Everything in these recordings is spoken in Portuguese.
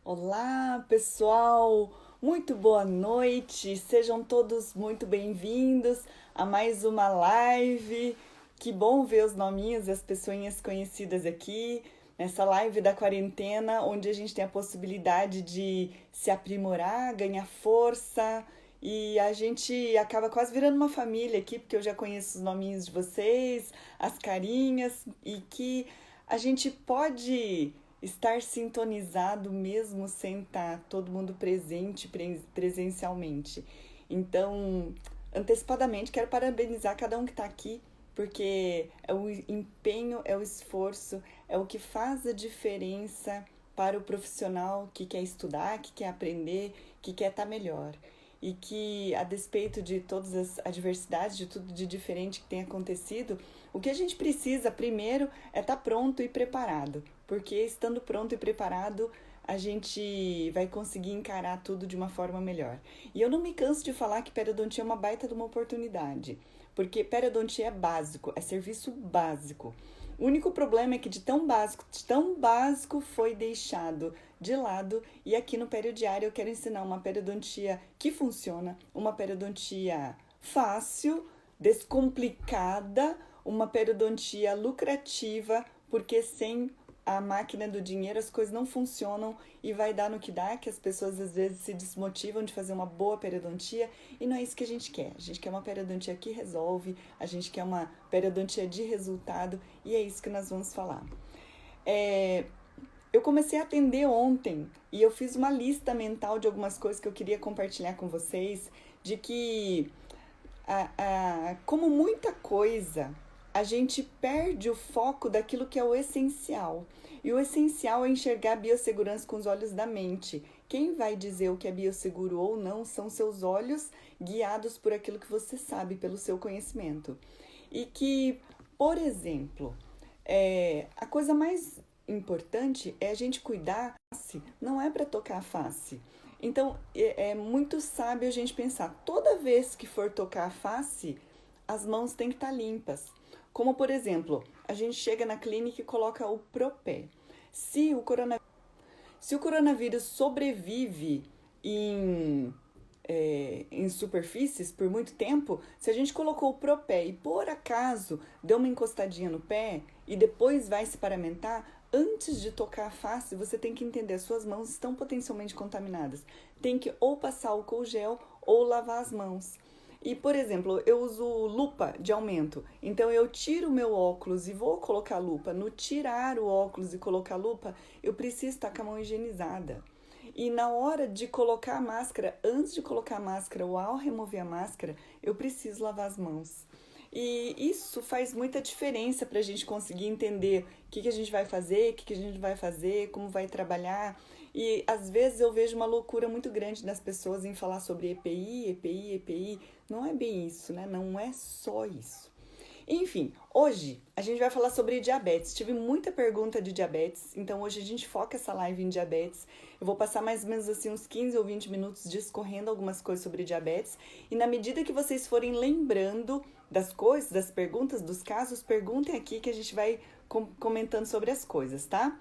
Olá, pessoal! Muito boa noite! Sejam todos muito bem-vindos a mais uma live. Que bom ver os nominhos e as pessoinhas conhecidas aqui nessa live da quarentena, onde a gente tem a possibilidade de se aprimorar, ganhar força e a gente acaba quase virando uma família aqui, porque eu já conheço os nominhos de vocês, as carinhas e que a gente pode estar sintonizado mesmo sem estar todo mundo presente presencialmente. Então, antecipadamente, quero parabenizar cada um que está aqui, porque é o empenho, é o esforço, é o que faz a diferença para o profissional que quer estudar, que quer aprender, que quer estar melhor. E que, a despeito de todas as adversidades, de tudo de diferente que tem acontecido, o que a gente precisa primeiro é estar pronto e preparado, porque estando pronto e preparado, a gente vai conseguir encarar tudo de uma forma melhor. E eu não me canso de falar que periodontia é uma baita de uma oportunidade, porque periodontia é básico, é serviço básico. O único problema é que de tão básico foi deixado de lado. E aqui no Periodiário eu quero ensinar uma periodontia que funciona, uma periodontia fácil, descomplicada, uma periodontia lucrativa, porque sem a máquina do dinheiro as coisas não funcionam e vai dar no que dá, que as pessoas às vezes se desmotivam de fazer uma boa periodontia e não é isso que a gente quer. A gente quer uma periodontia que resolve, a gente quer uma periodontia de resultado e é isso que nós vamos falar. Eu comecei a atender ontem e eu fiz uma lista mental de algumas coisas que eu queria compartilhar com vocês, de que como muita coisa, a gente perde o foco daquilo que é o essencial. E o essencial é enxergar a biossegurança com os olhos da mente. Quem vai dizer o que é biosseguro ou não são seus olhos guiados por aquilo que você sabe, pelo seu conhecimento. E que, por exemplo, a coisa mais importante é a gente cuidar, não é para tocar a face. Então, é muito sábio a gente pensar, toda vez que for tocar a face, as mãos têm que estar limpas. Como, por exemplo, a gente chega na clínica e coloca o Propé. Se o coronavírus, se o coronavírus sobrevive em, em superfícies por muito tempo, se a gente colocou o Propé e por acaso deu uma encostadinha no pé e depois vai se paramentar, antes de tocar a face, você tem que entender, suas mãos estão potencialmente contaminadas. Tem que ou passar álcool gel ou lavar as mãos. E, por exemplo, eu uso lupa de aumento. Então, eu tiro o meu óculos e vou colocar a lupa. No tirar o óculos e colocar a lupa, eu preciso estar com a mão higienizada. E na hora de colocar a máscara, antes de colocar a máscara ou ao remover a máscara, eu preciso lavar as mãos. E isso faz muita diferença para a gente conseguir entender o que a gente vai fazer, o que a gente vai fazer, como vai trabalhar. E às vezes eu vejo uma loucura muito grande das pessoas em falar sobre EPI, EPI, EPI. Não é bem isso, né? Não é só isso. Enfim, hoje a gente vai falar sobre diabetes. Tive muita pergunta de diabetes, então hoje a gente foca essa live em diabetes. Eu vou passar mais ou menos assim uns 15 ou 20 minutos discorrendo algumas coisas sobre diabetes. E na medida que vocês forem lembrando das coisas, das perguntas, dos casos, perguntem aqui que a gente vai comentando sobre as coisas, tá?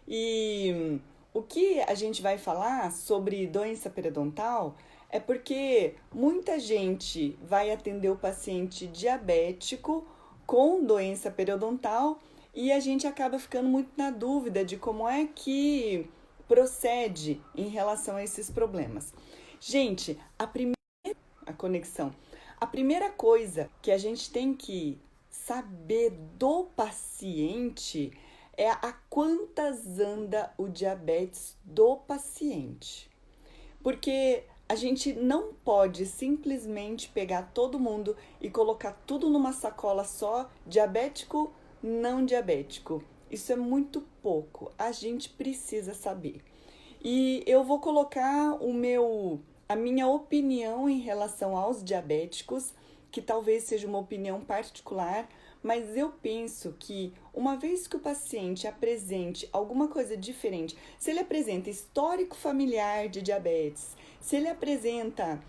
E o que a gente vai falar sobre doença periodontal é porque muita gente vai atender o paciente diabético com doença periodontal e a gente acaba ficando muito na dúvida de como é que procede em relação a esses problemas. Gente, a conexão. A primeira coisa que a gente tem que saber do paciente é a quantas anda o diabetes do paciente. Porque a gente não pode simplesmente pegar todo mundo e colocar tudo numa sacola só, diabético, não diabético. Isso é muito pouco. A gente precisa saber. E eu vou colocar a minha opinião em relação aos diabéticos, que talvez seja uma opinião particular, mas eu penso que uma vez que o paciente apresente alguma coisa diferente, se ele apresenta histórico familiar de diabetes, se ele apresenta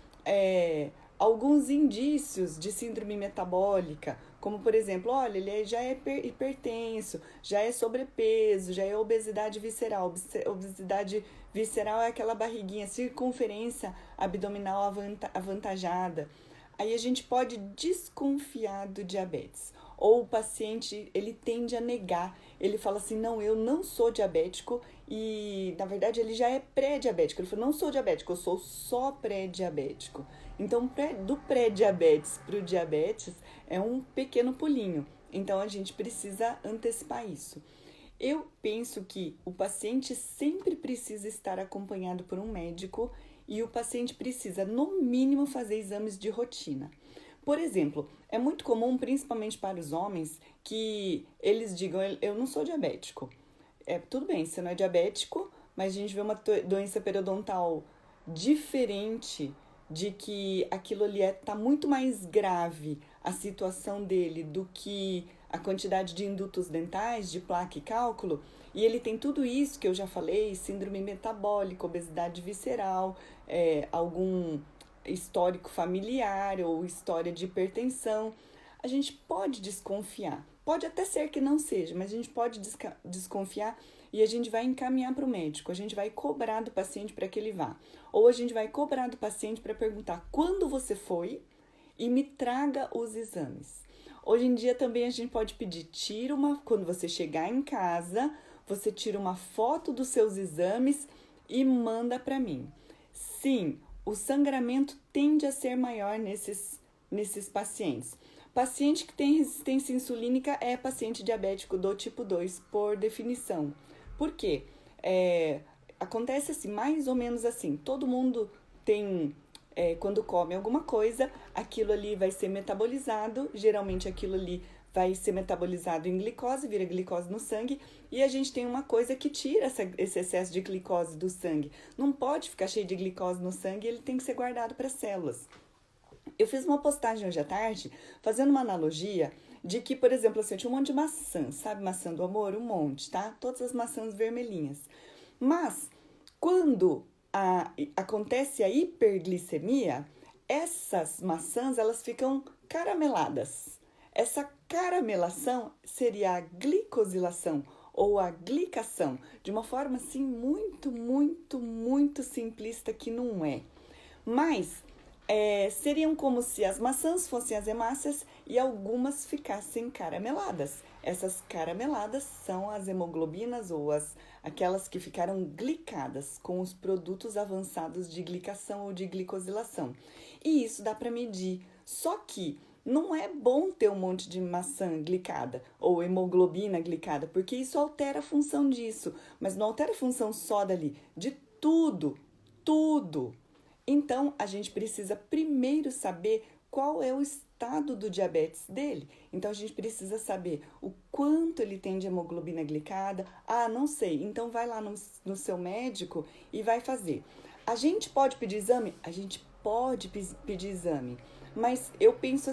alguns indícios de síndrome metabólica, como por exemplo, olha, já é hipertenso, já é sobrepeso, já é obesidade visceral. Obesidade visceral é aquela barriguinha, circunferência abdominal avantajada. Aí a gente pode desconfiar do diabetes. Ou o paciente, ele tende a negar. Ele fala assim, não, eu não sou diabético. E, na verdade, ele já é pré-diabético. Ele falou, não sou diabético, eu sou só pré-diabético. Então, do pré-diabetes para o diabetes é um pequeno pulinho. Então, a gente precisa antecipar isso. Eu penso que o paciente sempre precisa estar acompanhado por um médico e o paciente precisa, no mínimo, fazer exames de rotina. Por exemplo, é muito comum, principalmente para os homens, que eles digam, eu não sou diabético. Tudo bem, você não é diabético, mas a gente vê uma doença periodontal diferente, de que aquilo ali tá muito mais grave a situação dele do que a quantidade de indutos dentais, de placa e cálculo, e ele tem tudo isso que eu já falei, síndrome metabólica, obesidade visceral, algum histórico familiar ou história de hipertensão, a gente pode desconfiar. Pode até ser que não seja, mas a gente pode desconfiar e a gente vai encaminhar para o médico. A gente vai cobrar do paciente para que ele vá. Ou a gente vai cobrar do paciente para perguntar quando você foi e me traga os exames. Hoje em dia também a gente pode pedir, quando você chegar em casa, você tira uma foto dos seus exames e manda para mim. Sim, o sangramento tende a ser maior nesses pacientes. Paciente que tem resistência insulínica é paciente diabético do tipo 2, por definição. Por quê? Acontece assim, mais ou menos assim, todo mundo tem, quando come alguma coisa, aquilo ali vai ser metabolizado, geralmente aquilo ali vai ser metabolizado em glicose, vira glicose no sangue, e a gente tem uma coisa que tira esse excesso de glicose do sangue. Não pode ficar cheio de glicose no sangue, ele tem que ser guardado para as células. Eu fiz uma postagem hoje à tarde, fazendo uma analogia de que, por exemplo, assim, eu tinha um monte de maçã, sabe maçã do amor? Um monte, tá? Todas as maçãs vermelhinhas. Mas, quando acontece a hiperglicemia, essas maçãs, elas ficam carameladas. Essa caramelação seria a glicosilação ou a glicação, de uma forma assim muito, muito, muito simplista que não é. Mas seriam como se as maçãs fossem as hemácias e algumas ficassem carameladas. Essas carameladas são as hemoglobinas ou aquelas que ficaram glicadas com os produtos avançados de glicação ou de glicosilação. E isso dá para medir. Só que não é bom ter um monte de maçã glicada ou hemoglobina glicada, porque isso altera a função disso. Mas não altera a função só dali, de tudo, tudo. Então, a gente precisa primeiro saber qual é o estado do diabetes dele. Então, a gente precisa saber o quanto ele tem de hemoglobina glicada. Ah, não sei. Então, vai lá no seu médico e vai fazer. A gente pode pedir exame? A gente pode pedir exame. Mas eu penso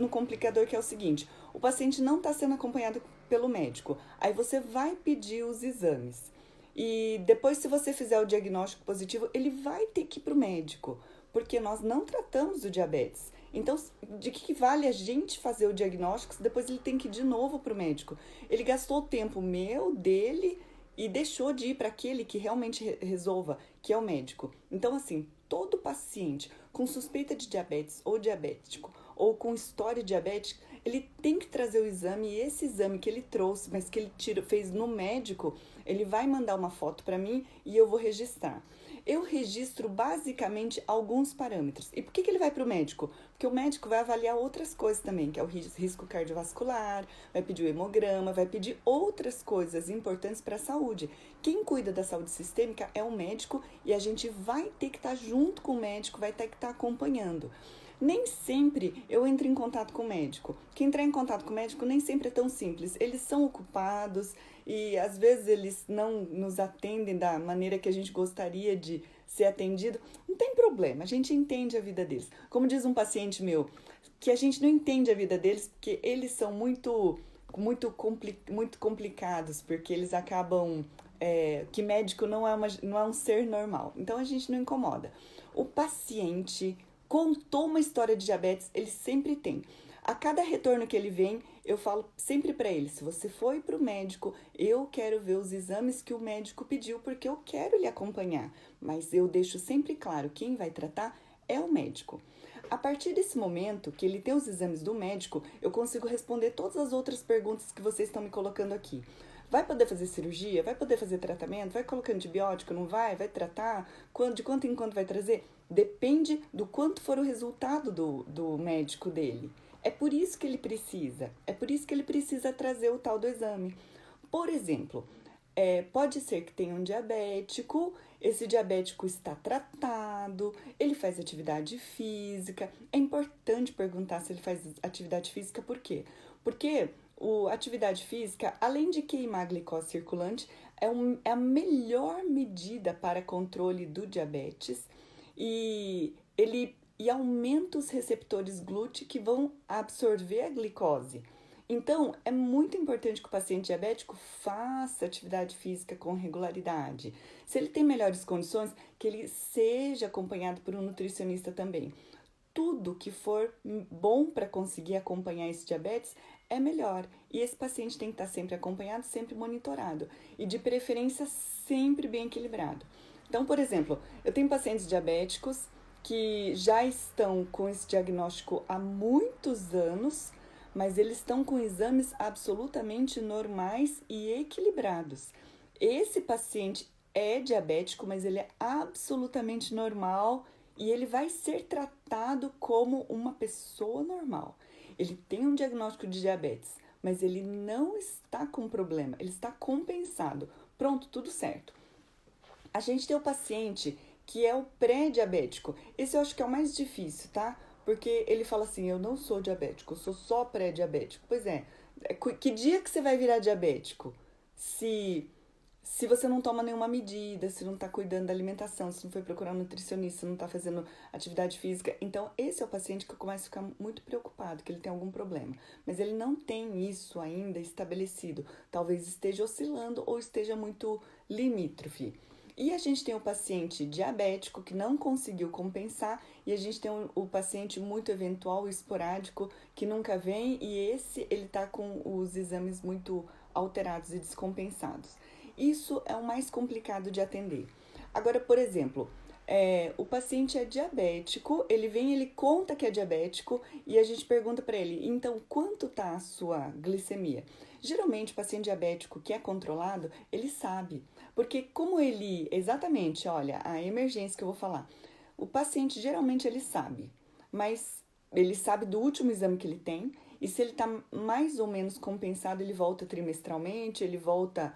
no complicador que é o seguinte. O paciente não está sendo acompanhado pelo médico. Aí você vai pedir os exames. E depois, se você fizer o diagnóstico positivo, ele vai ter que ir para o médico, porque nós não tratamos o diabetes. Então, de que vale a gente fazer o diagnóstico se depois ele tem que ir de novo para o médico? Ele gastou o tempo meu, dele, e deixou de ir para aquele que realmente resolva, que é o médico. Então, assim, todo paciente com suspeita de diabetes ou diabético, ou com história diabética, ele tem que trazer o exame, e esse exame que ele trouxe, mas que ele fez no médico, ele vai mandar uma foto para mim e eu vou registrar. Eu registro basicamente alguns parâmetros. E por que ele vai para o médico? Porque o médico vai avaliar outras coisas também, que é o risco cardiovascular, vai pedir o hemograma, vai pedir outras coisas importantes para a saúde. Quem cuida da saúde sistêmica é o médico e a gente vai ter que estar junto com o médico, vai ter que estar acompanhando. Nem sempre eu entro em contato com o médico. Porque entrar em contato com o médico nem sempre é tão simples. Eles são ocupados, e às vezes eles não nos atendem da maneira que a gente gostaria de ser atendido. Não tem problema, a gente entende a vida deles. Como diz um paciente meu, que a gente não entende a vida deles porque eles são muito complicados, porque eles acabam que médico não é um ser normal. Então a gente não incomoda. O paciente contou uma história de diabetes, ele sempre tem. A cada retorno que ele vem, eu falo sempre para ele: se você foi para o médico, eu quero ver os exames que o médico pediu, porque eu quero lhe acompanhar. Mas eu deixo sempre claro, quem vai tratar é o médico. A partir desse momento que ele tem os exames do médico, eu consigo responder todas as outras perguntas que vocês estão me colocando aqui. Vai poder fazer cirurgia? Vai poder fazer tratamento? Vai colocar antibiótico? Não vai? Vai tratar? De quanto em quanto vai trazer? Depende do quanto for o resultado do médico dele. É por isso que ele precisa. É por isso que ele precisa trazer o tal do exame. Por exemplo, pode ser que tenha um diabético, esse diabético está tratado, ele faz atividade física. É importante perguntar se ele faz atividade física, por quê? Porque a atividade física, além de queimar a glicose circulante, é a melhor medida para controle do diabetes e aumenta os receptores GLUT que vão absorver a glicose. Então, é muito importante que o paciente diabético faça atividade física com regularidade. Se ele tem melhores condições, que ele seja acompanhado por um nutricionista também. Tudo que for bom para conseguir acompanhar esse diabetes é melhor. E esse paciente tem que estar sempre acompanhado, sempre monitorado. E de preferência sempre bem equilibrado. Então, por exemplo, eu tenho pacientes diabéticos que já estão com esse diagnóstico há muitos anos, mas eles estão com exames absolutamente normais e equilibrados. Esse paciente é diabético, mas ele é absolutamente normal e ele vai ser tratado como uma pessoa normal. Ele tem um diagnóstico de diabetes, mas ele não está com problema, ele está compensado. Pronto, tudo certo. A gente tem o paciente que é o pré-diabético. Esse eu acho que é o mais difícil, tá? Porque ele fala assim: eu não sou diabético, eu sou só pré-diabético. Pois é, que dia que você vai virar diabético? Se você não toma nenhuma medida, se não está cuidando da alimentação, se não foi procurar um nutricionista, se não está fazendo atividade física. Então, esse é o paciente que eu começo a ficar muito preocupado, que ele tem algum problema. Mas ele não tem isso ainda estabelecido. Talvez esteja oscilando ou esteja muito limítrofe. E a gente tem o paciente diabético que não conseguiu compensar e a gente tem o paciente muito eventual e esporádico que nunca vem e ele está com os exames muito alterados e descompensados. Isso é o mais complicado de atender. Agora, por exemplo, o paciente é diabético, ele vem, ele conta que é diabético e a gente pergunta para ele: então, quanto está a sua glicemia? Geralmente, o paciente diabético que é controlado, ele sabe. Porque como exatamente, olha, a emergência que eu vou falar, o paciente geralmente ele sabe, mas ele sabe do último exame que ele tem e se ele está mais ou menos compensado, ele volta trimestralmente, ele volta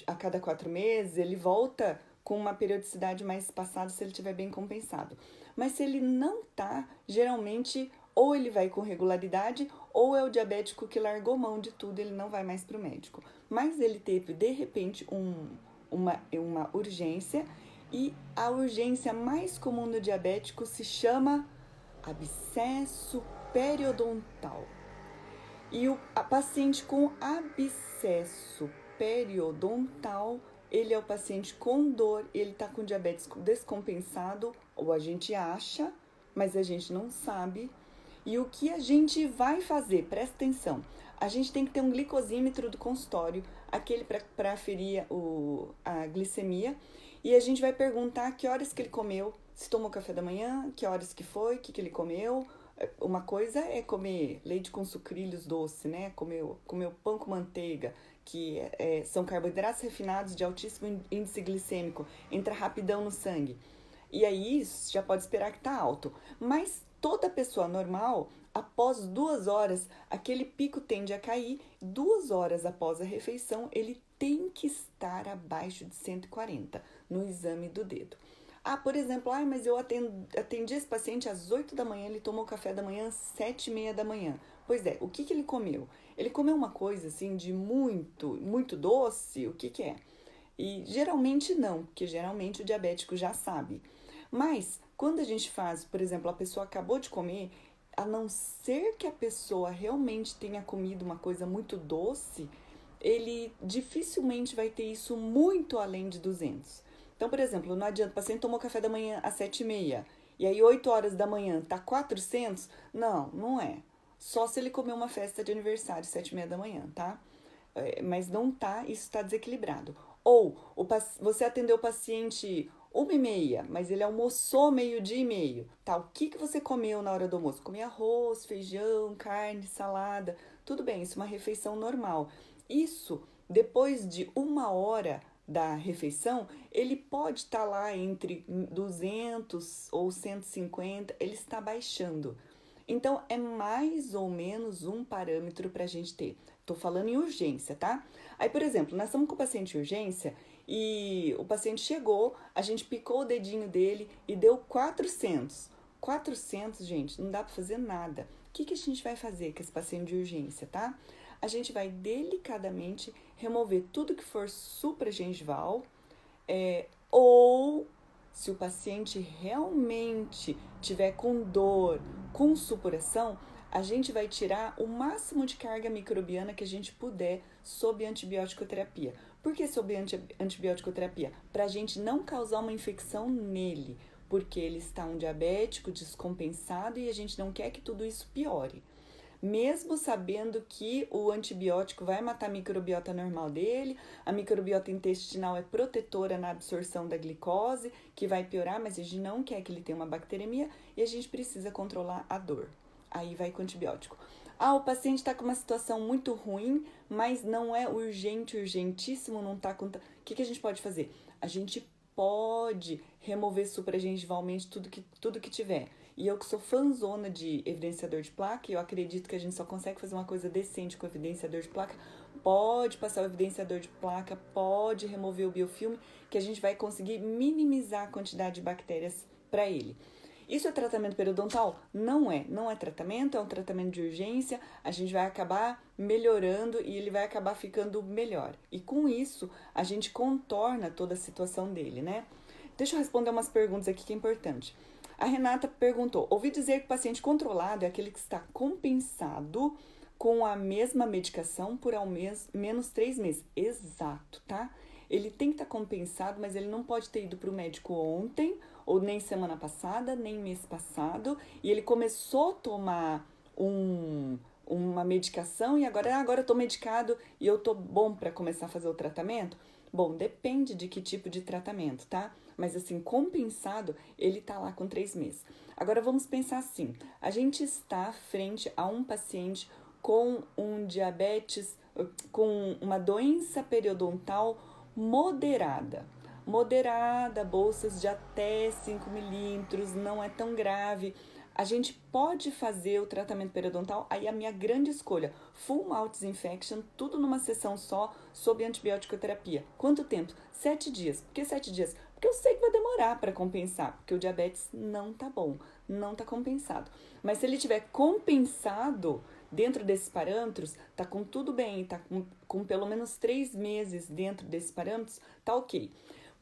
a cada 4 meses, ele volta com uma periodicidade mais espaçada se ele estiver bem compensado. Mas se ele não tá, geralmente ou ele vai com regularidade ou é o diabético que largou mão de tudo, ele não vai mais para o médico. Mas ele teve, de repente, uma urgência e a urgência mais comum do diabético se chama abscesso periodontal. E a paciente com abscesso periodontal, ele é o paciente com dor, ele está com diabetes descompensado, ou a gente acha, mas a gente não sabe. E o que a gente vai fazer? Presta atenção. A gente tem que ter um glicosímetro do consultório, aquele para aferir a glicemia, e a gente vai perguntar que horas que ele comeu, se tomou café da manhã, que horas que foi, o que ele comeu. Uma coisa é comer leite com sucrilhos doce, né? Comer pão com manteiga, que são carboidratos refinados de altíssimo índice glicêmico, entra rapidão no sangue. E aí isso já pode esperar que tá alto. Mas toda pessoa normal, após 2 horas, aquele pico tende a cair. 2 horas após a refeição, ele tem que estar abaixo de 140 no exame do dedo. Por exemplo, mas eu atendi esse paciente às 8 da manhã, ele tomou café da manhã às 7h30 da manhã. Pois é, o que que ele comeu? Ele comeu uma coisa assim de muito doce? O que que é? E geralmente não, porque geralmente o diabético já sabe. Mas quando a gente faz, por exemplo, a pessoa acabou de comer, a não ser que a pessoa realmente tenha comido uma coisa muito doce, ele dificilmente vai ter isso muito além de 200. Então, por exemplo, não adianta, o paciente tomou café da manhã às 7h30, e aí 8 horas da manhã tá 400. Não, não é. Só se ele comer uma festa de aniversário às 7h30 da manhã, tá? Mas não tá, isso está desequilibrado. Ou você atendeu o paciente 1h30, mas ele almoçou meio-dia e meio. Tá, o que que você comeu na hora do almoço? Comi arroz, feijão, carne, salada. Tudo bem, isso é uma refeição normal. Isso, depois de 1 hora da refeição, ele pode estar lá entre 200 ou 150, ele está baixando. Então, é mais ou menos um parâmetro para a gente ter. Estou falando em urgência, tá? Aí, por exemplo, nós estamos com o paciente em urgência e o paciente chegou, a gente picou o dedinho dele e deu 400. 400, gente, não dá para fazer nada. O que que a gente vai fazer com esse paciente de urgência, tá? A gente vai delicadamente remover tudo que for supragengival, ou se o paciente realmente tiver com dor, com supuração, a gente vai tirar o máximo de carga microbiana que a gente puder sob antibiótico-terapia. Por que sob antibiótico-terapia? Para a gente não causar uma infecção nele, porque ele está um diabético descompensado e a gente não quer que tudo isso piore. Mesmo sabendo que o antibiótico vai matar a microbiota normal dele, a microbiota intestinal é protetora na absorção da glicose, que vai piorar, mas a gente não quer que ele tenha uma bacteremia e a gente precisa controlar a dor. Aí vai com antibiótico. Ah, o paciente está com uma situação muito ruim, mas não é urgente, urgentíssimo, não está com... O que a gente pode fazer? A gente pode remover supragengivalmente tudo que tiver. E eu que sou fãzona de evidenciador de placa, eu acredito que a gente só consegue fazer uma coisa decente com evidenciador de placa, pode passar o evidenciador de placa, pode remover o biofilme, que a gente vai conseguir minimizar a quantidade de bactérias para ele. Isso é tratamento periodontal? Não é. Não é tratamento, é um tratamento de urgência. A gente vai acabar melhorando e ele vai acabar ficando melhor. E com isso, a gente contorna toda a situação dele, né? Deixa eu responder umas perguntas aqui que é importante. A Renata perguntou: ouvi dizer que o paciente controlado é aquele que está compensado com a mesma medicação por ao menos 3 meses. Exato, tá? Ele tem que estar compensado, mas ele não pode ter ido para o médico ontem, ou nem semana passada, nem mês passado, e ele começou a tomar uma medicação e agora eu tô medicado e eu tô bom para começar a fazer o tratamento. Bom, depende de que tipo de tratamento, tá? Mas assim, compensado, ele tá lá com 3 meses. Agora vamos pensar assim: a gente está frente a um paciente com um diabetes, com uma doença periodontal moderada. Moderada, bolsas de até 5 milímetros, não é tão grave. A gente pode fazer o tratamento periodontal, aí a minha grande escolha, full mouth disinfection, tudo numa sessão só, sob antibiótico-terapia. Quanto tempo? 7 dias. Por que 7 dias? Porque eu sei que vai demorar para compensar, porque o diabetes não tá bom, não tá compensado. Mas se ele tiver compensado dentro desses parâmetros, tá com tudo bem, tá com pelo menos 3 meses dentro desses parâmetros, tá ok.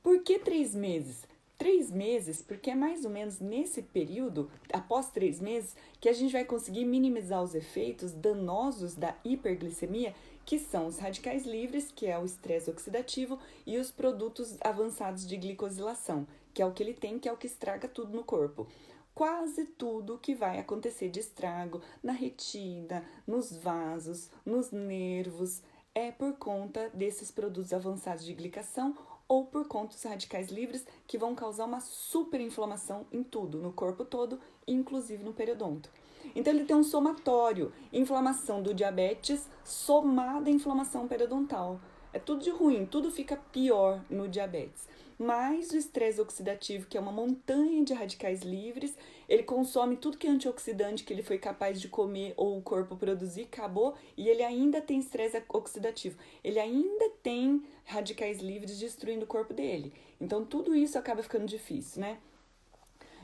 Por que 3 meses? 3 meses, porque é mais ou menos nesse período, após 3 meses, que a gente vai conseguir minimizar os efeitos danosos da hiperglicemia, que são os radicais livres, que é o estresse oxidativo, e os produtos avançados de glicosilação, que é o que ele tem, que é o que estraga tudo no corpo. Quase tudo que vai acontecer de estrago na retina, nos vasos, nos nervos, é por conta desses produtos avançados de glicação ou por conta dos radicais livres que vão causar uma superinflamação em tudo, no corpo todo, inclusive no periodonto. Então ele tem um somatório, inflamação do diabetes somada à inflamação periodontal. É tudo de ruim, tudo fica pior no diabetes. Mais o estresse oxidativo, que é uma montanha de radicais livres, ele consome tudo que é antioxidante que ele foi capaz de comer ou o corpo produzir, acabou, e ele ainda tem estresse oxidativo. Ele ainda tem radicais livres destruindo o corpo dele. Então tudo isso acaba ficando difícil, né?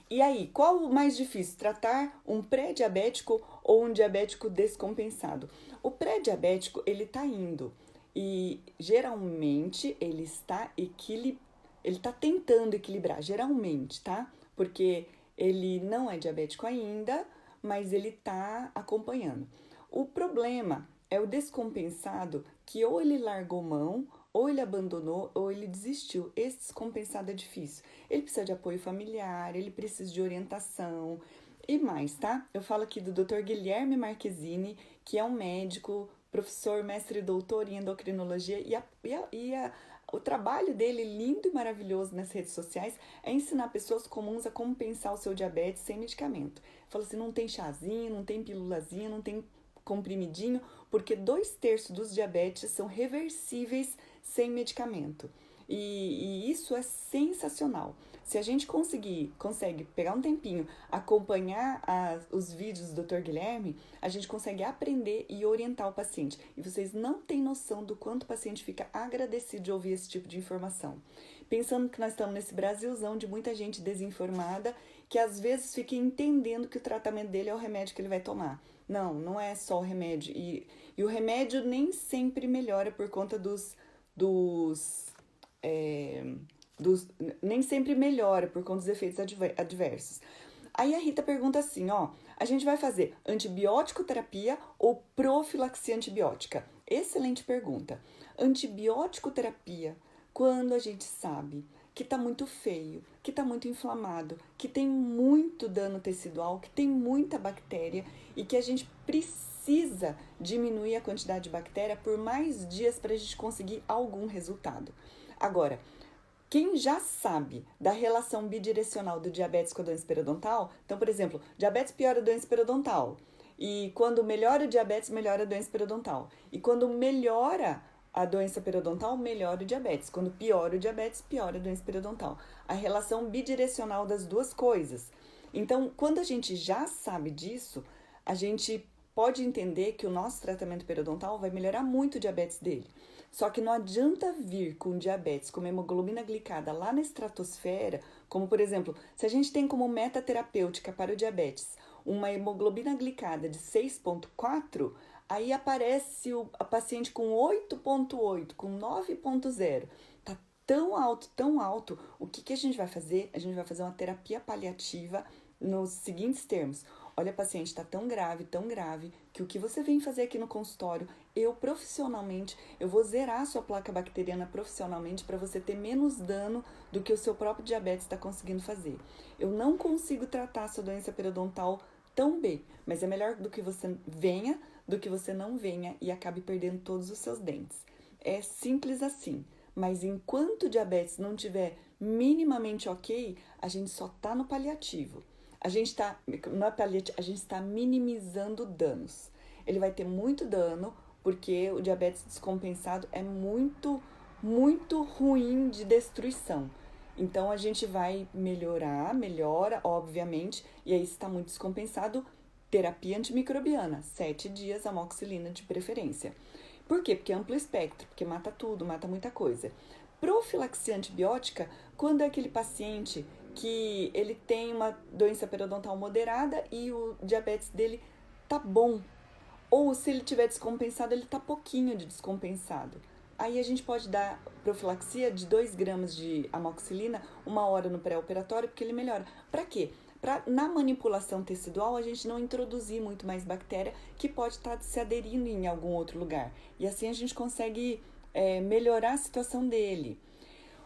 E aí, qual o mais difícil? Tratar um pré-diabético ou um diabético descompensado? O pré-diabético, ele tá indo e geralmente ele está tentando equilibrar, geralmente, tá? Porque ele não é diabético ainda, mas ele tá acompanhando. O problema é o descompensado que ou ele largou mão, ou ele abandonou, ou ele desistiu. Esse descompensado é difícil. Ele precisa de apoio familiar, ele precisa de orientação e mais, tá? Eu falo aqui do Dr. Guilherme Marquezini, que é um médico, professor, mestre e doutor em endocrinologia, o trabalho dele, lindo e maravilhoso nas redes sociais, é ensinar pessoas comuns a como pensar o seu diabetes sem medicamento. Fala assim, não tem chazinho, não tem pilulazinha, não tem comprimidinho, porque 2/3 dos diabetes são reversíveis sem medicamento. E isso é sensacional. Se a gente consegue pegar um tempinho, acompanhar os vídeos do Dr. Guilherme, a gente consegue aprender e orientar o paciente. E vocês não têm noção do quanto o paciente fica agradecido de ouvir esse tipo de informação. Pensando que nós estamos nesse Brasilzão de muita gente desinformada, que às vezes fica entendendo que o tratamento dele é o remédio que ele vai tomar. Não, não é só o remédio. E o remédio nem sempre melhora por conta é, nem sempre melhora por conta dos efeitos adversos. Aí a Rita pergunta assim, ó, a gente vai fazer antibiótico terapia ou profilaxia antibiótica? Excelente pergunta. Antibiótico terapia, quando a gente sabe que tá muito feio, que tá muito inflamado, que tem muito dano tecidual, que tem muita bactéria e que a gente precisa diminuir a quantidade de bactéria por mais dias para a gente conseguir algum resultado. Agora, quem já sabe da relação bidirecional do diabetes com a doença periodontal, então, por exemplo, diabetes piora a doença periodontal. E quando melhora o diabetes, melhora a doença periodontal. E quando melhora a doença periodontal, melhora o diabetes. Quando piora o diabetes, piora a doença periodontal. A relação bidirecional das duas coisas. Então, quando a gente já sabe disso, a gente pode entender que o nosso tratamento periodontal vai melhorar muito o diabetes dele. Só que não adianta vir com diabetes, com hemoglobina glicada lá na estratosfera, como por exemplo, se a gente tem como meta terapêutica para o diabetes uma hemoglobina glicada de 6,4, aí aparece a paciente com 8,8, com 9,0. Tá tão alto. O que a gente vai fazer? A gente vai fazer uma terapia paliativa nos seguintes termos. Olha, paciente, está tão grave, que o que você vem fazer aqui no consultório, eu profissionalmente, eu vou zerar a sua placa bacteriana profissionalmente para você ter menos dano do que o seu próprio diabetes está conseguindo fazer. Eu não consigo tratar a sua doença periodontal tão bem, mas é melhor do que você venha, do que você não venha e acabe perdendo todos os seus dentes. É simples assim, mas enquanto o diabetes não tiver minimamente ok, a gente só tá no paliativo. A gente está, não é paliativo, a gente está minimizando danos. Ele vai ter muito dano, porque o diabetes descompensado é muito ruim de destruição. Então a gente vai melhora, obviamente, e aí se está muito descompensado, terapia antimicrobiana, 7 dias amoxicilina de preferência. Por quê? Porque é amplo espectro, porque mata tudo, mata muita coisa. Profilaxia antibiótica, quando é aquele paciente que ele tem uma doença periodontal moderada e o diabetes dele tá bom. Ou se ele tiver descompensado, ele tá pouquinho de descompensado. Aí a gente pode dar profilaxia de 2 gramas de amoxicilina 1 hora no pré-operatório, porque ele melhora. Para quê? Para na manipulação tecidual a gente não introduzir muito mais bactéria que pode estar se aderindo em algum outro lugar. E assim a gente consegue melhorar a situação dele.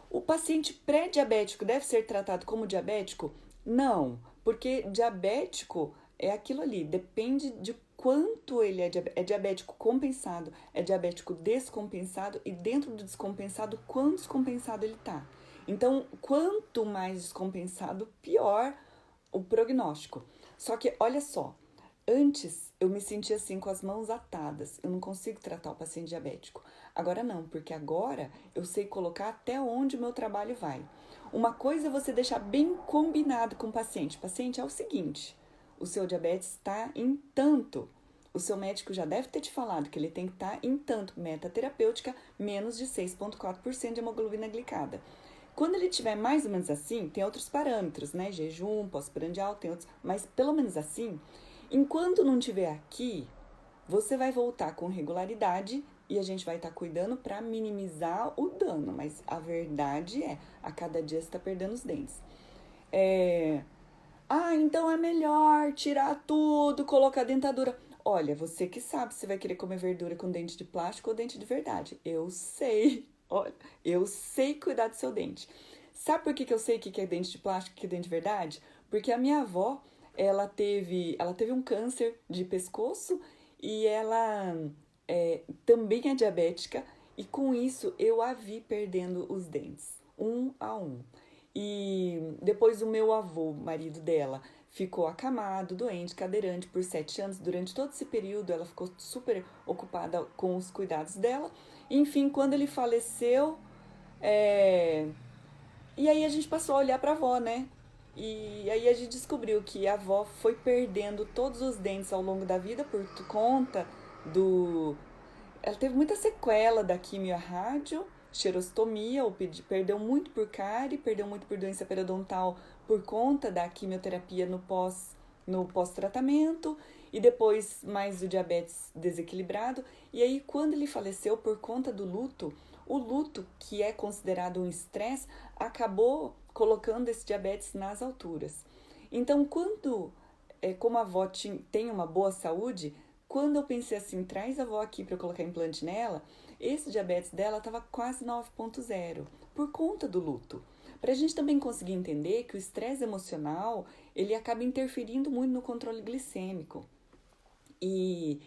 O paciente pré-diabético deve ser tratado como diabético? Não, porque diabético é aquilo ali, depende de quanto ele é diabético compensado, é diabético descompensado e dentro do descompensado, quão descompensado ele está. Então, quanto mais descompensado, pior o prognóstico. Só que, olha só, antes eu me sentia assim com as mãos atadas, eu não consigo tratar o paciente diabético. Agora não, porque agora eu sei colocar até onde o meu trabalho vai. Uma coisa é você deixar bem combinado com o paciente. Paciente, é o seguinte, o seu diabetes está em tanto. O seu médico já deve ter te falado que ele tem que estar em tanto, meta terapêutica, menos de 6,4% de hemoglobina glicada. Quando ele tiver mais ou menos assim, tem outros parâmetros, né? Jejum, pós-prandial, tem outros, mas pelo menos assim, enquanto não tiver aqui, você vai voltar com regularidade e a gente vai estar cuidando para minimizar o dano, mas a verdade é, a cada dia você está perdendo os dentes. Então é melhor tirar tudo, colocar dentadura. Olha, você que sabe se vai querer comer verdura com dente de plástico ou dente de verdade. Eu sei, olha, eu sei cuidar do seu dente. Sabe por que eu sei o que é dente de plástico e o que é dente de verdade? Porque a minha avó, ela teve um câncer de pescoço e ela também é diabética. E com isso eu a vi perdendo os dentes, um a um. E depois o meu avô, marido dela, ficou acamado, doente, cadeirante por 7 anos. Durante todo esse período, ela ficou super ocupada com os cuidados dela. Enfim, quando ele faleceu, e aí a gente passou a olhar para a avó, né? E aí a gente descobriu que a avó foi perdendo todos os dentes ao longo da vida por conta do... Ela teve muita sequela da quimio a rádio, xerostomia, perdeu muito por cárie, perdeu muito por doença periodontal por conta da quimioterapia no pós-tratamento e depois mais o diabetes desequilibrado. E aí quando ele faleceu por conta do luto, o luto, que é considerado um estresse, acabou colocando esse diabetes nas alturas. Então, como a avó tem uma boa saúde, quando eu pensei assim, traz a avó aqui para eu colocar implante nela, esse diabetes dela estava quase 9.0, por conta do luto. Para a gente também conseguir entender que o estresse emocional, ele acaba interferindo muito no controle glicêmico. E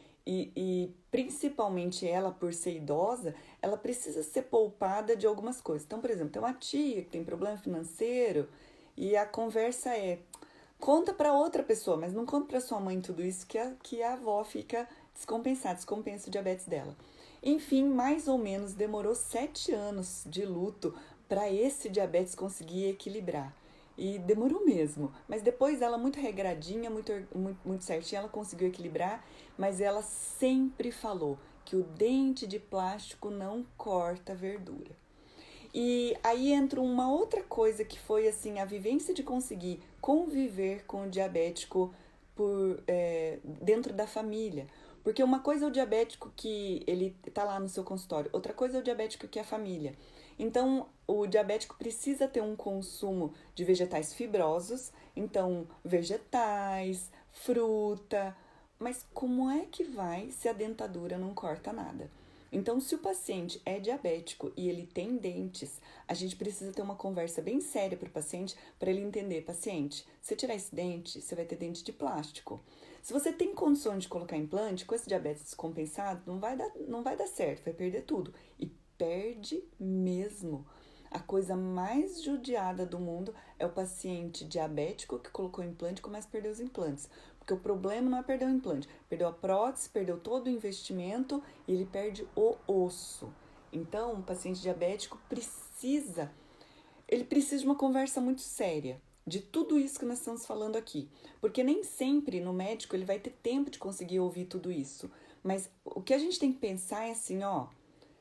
principalmente ela, por ser idosa, ela precisa ser poupada de algumas coisas. Então, por exemplo, tem uma tia que tem problema financeiro e a conversa é: conta para outra pessoa, mas não conta para sua mãe tudo isso que a avó fica descompensada, descompensa o diabetes dela. Enfim, mais ou menos demorou 7 anos de luto para esse diabetes conseguir equilibrar. E demorou mesmo, mas depois ela muito regradinha, muito certinha, ela conseguiu equilibrar, mas ela sempre falou que o dente de plástico não corta verdura. E aí entra uma outra coisa que foi assim, a vivência de conseguir conviver com o diabético dentro da família. Porque uma coisa é o diabético que ele está lá no seu consultório, outra coisa é o diabético que é a família. Então, o diabético precisa ter um consumo de vegetais fibrosos, então vegetais, fruta, mas como é que vai se a dentadura não corta nada? Então, se o paciente é diabético e ele tem dentes, a gente precisa ter uma conversa bem séria para o paciente, para ele entender: paciente, se tirar esse dente, você vai ter dente de plástico. Se você tem condições de colocar implante, com esse diabetes descompensado, não vai dar certo, vai perder tudo. E perde mesmo. A coisa mais judiada do mundo é o paciente diabético que colocou implante e começa a perder os implantes. Porque o problema não é perder o implante, perdeu a prótese, perdeu todo o investimento e ele perde o osso. Então, o paciente diabético precisa de uma conversa muito séria de tudo isso que nós estamos falando aqui. Porque nem sempre no médico ele vai ter tempo de conseguir ouvir tudo isso. Mas o que a gente tem que pensar é assim, ó: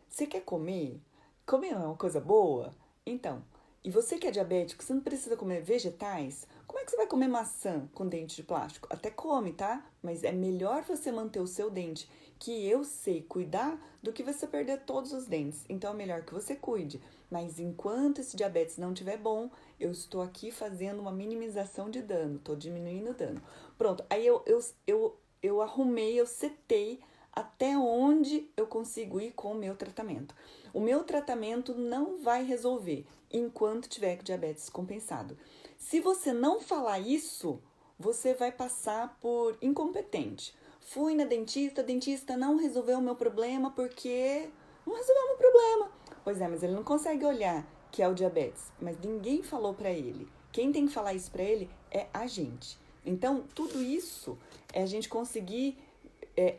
você quer comer? Comer não é uma coisa boa? Então, e você que é diabético, você não precisa comer vegetais? Como é que você vai comer maçã com dente de plástico? Até come, tá? Mas é melhor você manter o seu dente, que eu sei cuidar, do que você perder todos os dentes. Então, é melhor que você cuide. Mas enquanto esse diabetes não estiver bom, eu estou aqui fazendo uma minimização de dano, estou diminuindo o dano. Pronto, aí eu arrumei, eu setei até onde eu consigo ir com o meu tratamento. O meu tratamento não vai resolver enquanto tiver com diabetes compensado. Se você não falar isso, você vai passar por incompetente. Fui na dentista, a dentista não resolveu o meu problema porque não resolveu o meu problema. Pois é, mas ele não consegue olhar que é o diabetes, mas ninguém falou para ele. Quem tem que falar isso para ele é a gente. Então, tudo isso é a gente conseguir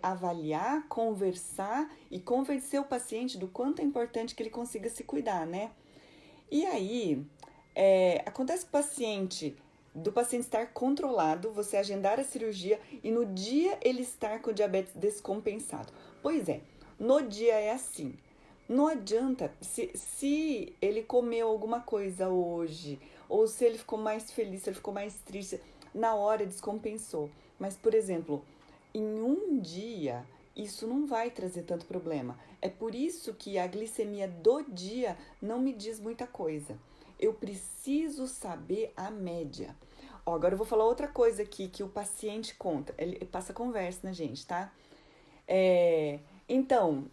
avaliar, conversar e convencer o paciente do quanto é importante que ele consiga se cuidar, né? E aí, acontece que do paciente estar controlado, você agendar a cirurgia e no dia ele estar com o diabetes descompensado. Pois é, no dia é assim. Não adianta, se ele comeu alguma coisa hoje, ou se ele ficou mais feliz, se ele ficou mais triste, na hora descompensou. Mas, por exemplo, em um dia, isso não vai trazer tanto problema. É por isso que a glicemia do dia não me diz muita coisa. Eu preciso saber a média. Ó, agora eu vou falar outra coisa aqui que o paciente conta. Ele passa conversa na gente, tá? É, então,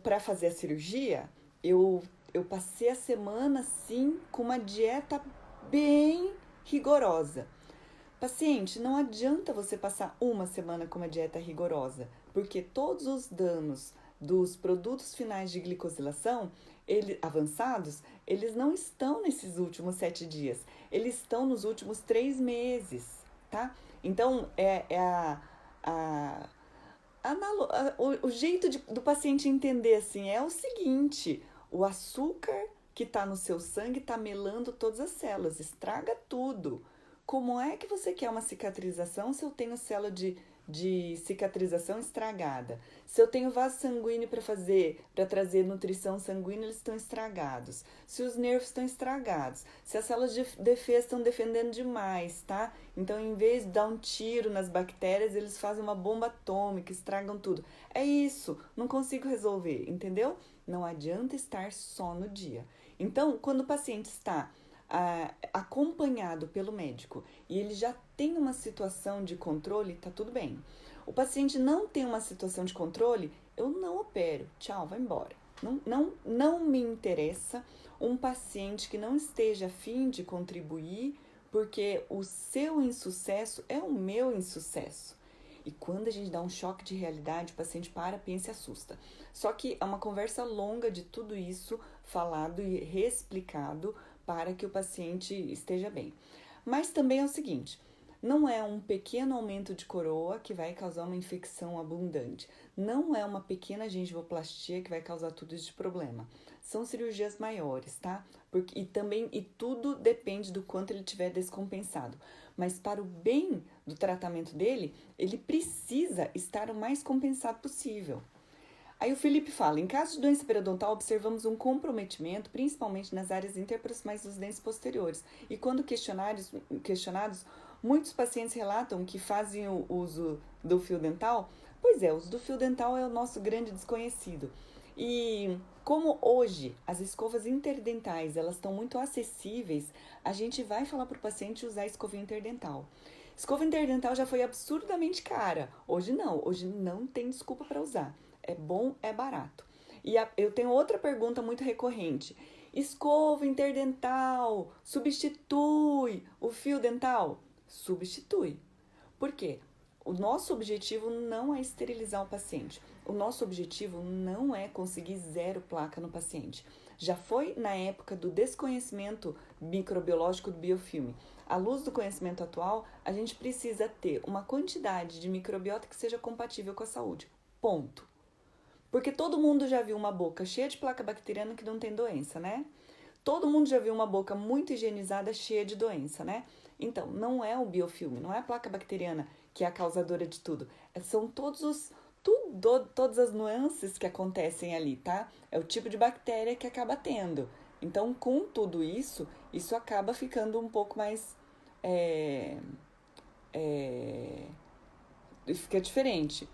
para fazer a cirurgia, eu, eu passei a semana, sim, com uma dieta bem rigorosa. Paciente, não adianta você passar uma semana com uma dieta rigorosa, porque todos os danos dos produtos finais de glicosilação avançados, eles não estão nesses últimos 7 dias, eles estão nos últimos 3 meses, tá? Então, a, o jeito do paciente entender assim é o seguinte: o açúcar que está no seu sangue está melando todas as células, estraga tudo. Como é que você quer uma cicatrização se eu tenho célula de cicatrização estragada? Se eu tenho vaso sanguíneo para trazer nutrição sanguínea, eles estão estragados. Se os nervos estão estragados, se as células de defesa estão defendendo demais, tá? Então, em vez de dar um tiro nas bactérias, eles fazem uma bomba atômica, estragam tudo. É isso, não consigo resolver, entendeu? Não adianta estar só no dia. Então, quando o paciente está acompanhado pelo médico e ele já tem uma situação de controle, tá tudo bem. O paciente não tem uma situação de controle, eu não opero. Tchau, vai embora. Não me interessa um paciente que não esteja a fim de contribuir, porque o seu insucesso é o meu insucesso. E quando a gente dá um choque de realidade, o paciente pensa e assusta. Só que é uma conversa longa de tudo isso, falado e reexplicado para que o paciente esteja bem. Mas também é o seguinte: não é um pequeno aumento de coroa que vai causar uma infecção abundante. Não é uma pequena gengivoplastia que vai causar tudo isso de problema. São cirurgias maiores, tá? E tudo depende do quanto ele tiver descompensado. Mas para o bem do tratamento dele, ele precisa estar o mais compensado possível. Aí o Felipe fala: em caso de doença periodontal, observamos um comprometimento, principalmente nas áreas interproximais dos dentes posteriores. E quando questionados, muitos pacientes relatam que fazem o uso do fio dental. Pois é, o uso do fio dental é o nosso grande desconhecido. E como hoje as escovas interdentais elas estão muito acessíveis, a gente vai falar para o paciente usar escova interdental. Escova interdental já foi absurdamente cara. Hoje não tem desculpa para usar. É bom, é barato. Eu tenho outra pergunta muito recorrente: escova interdental substitui o fio dental? Substitui. Por quê? O nosso objetivo não é esterilizar o paciente. O nosso objetivo não é conseguir zero placa no paciente. Já foi na época do desconhecimento microbiológico do biofilme. À luz do conhecimento atual, a gente precisa ter uma quantidade de microbiota que seja compatível com a saúde. Ponto. Porque todo mundo já viu uma boca cheia de placa bacteriana que não tem doença, né? Todo mundo já viu uma boca muito higienizada cheia de doença, né? Então, não é o biofilme, não é a placa bacteriana que é a causadora de tudo. São todas as nuances que acontecem ali, tá? É o tipo de bactéria que acaba tendo. Então, com tudo isso, isso acaba ficando um pouco mais... fica diferente.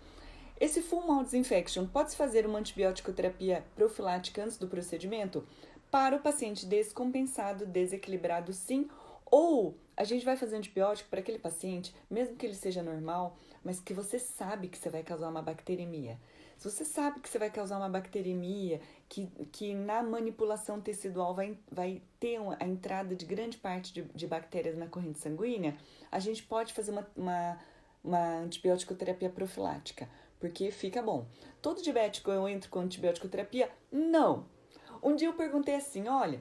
Esse full mouth disinfection pode-se fazer uma antibiótico-terapia profilática antes do procedimento? Para o paciente descompensado, desequilibrado, sim. Ou a gente vai fazer antibiótico para aquele paciente, mesmo que ele seja normal, mas que você sabe que você vai causar uma bacteremia. Se você sabe que você vai causar uma bacteremia, que na manipulação tecidual vai ter a entrada de grande parte de bactérias na corrente sanguínea, a gente pode fazer uma antibiótico-terapia profilática, porque fica bom. Todo diabético eu entro com antibiótico-terapia? Não! Um dia eu perguntei assim: olha,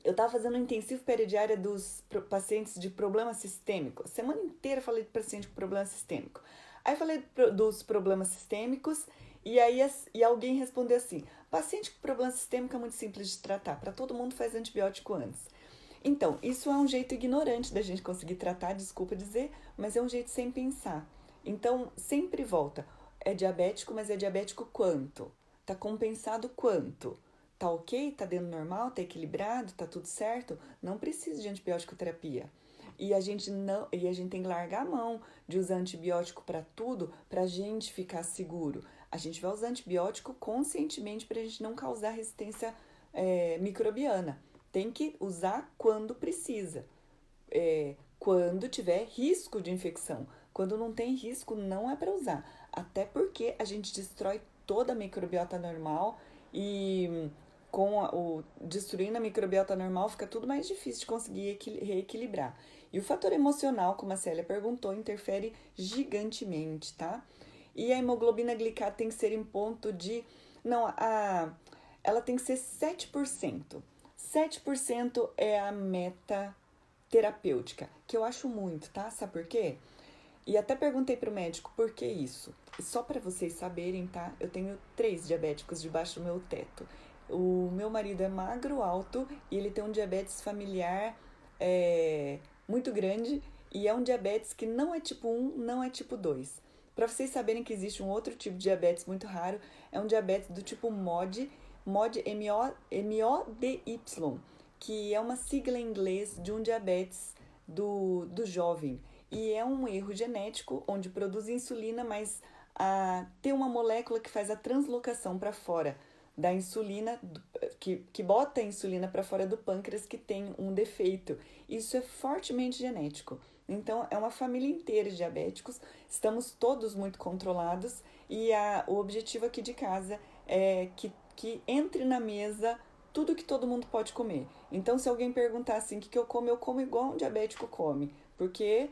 eu estava fazendo um intensivo peridiária dos pacientes de problema sistêmico. A semana inteira eu falei de paciente com problema sistêmico. Aí falei dos problemas sistêmicos e alguém respondeu assim: paciente com problema sistêmico é muito simples de tratar, para todo mundo faz antibiótico antes. Então, isso é um jeito ignorante da gente conseguir tratar, desculpa dizer, mas é um jeito sem pensar. Então, sempre volta. É diabético, mas é diabético quanto? Tá compensado quanto? Tá ok? Tá dentro normal? Tá equilibrado? Tá tudo certo? Não precisa de antibiótico terapia. E a gente tem que largar a mão de usar antibiótico para tudo para a gente ficar seguro. A gente vai usar antibiótico conscientemente para a gente não causar resistência microbiana. Tem que usar quando precisa, quando tiver risco de infecção. Quando não tem risco, não é para usar. Até porque a gente destrói toda a microbiota normal e destruindo a microbiota normal fica tudo mais difícil de conseguir reequilibrar. E o fator emocional, como a Célia perguntou, interfere gigantemente, tá? E a hemoglobina glicada tem que ser em ponto de... Não, ela tem que ser 7%. 7% é a meta terapêutica, que eu acho muito, tá? Sabe por quê? E até perguntei pro médico por que isso. Só para vocês saberem, tá? Eu tenho 3 diabéticos debaixo do meu teto. O meu marido é magro, alto, e ele tem um diabetes familiar muito grande, e é um diabetes que não é tipo 1, não é tipo 2. Para vocês saberem que existe um outro tipo de diabetes muito raro, é um diabetes do tipo MODY, MODY, que é uma sigla em inglês de um diabetes do jovem. E é um erro genético onde produz insulina, mas tem uma molécula que faz a translocação para fora da insulina, que bota a insulina para fora do pâncreas, que tem um defeito. Isso é fortemente genético. Então, é uma família inteira de diabéticos, estamos todos muito controlados e o objetivo aqui de casa é que entre na mesa tudo que todo mundo pode comer. Então, se alguém perguntar assim, o que eu como igual um diabético come, porque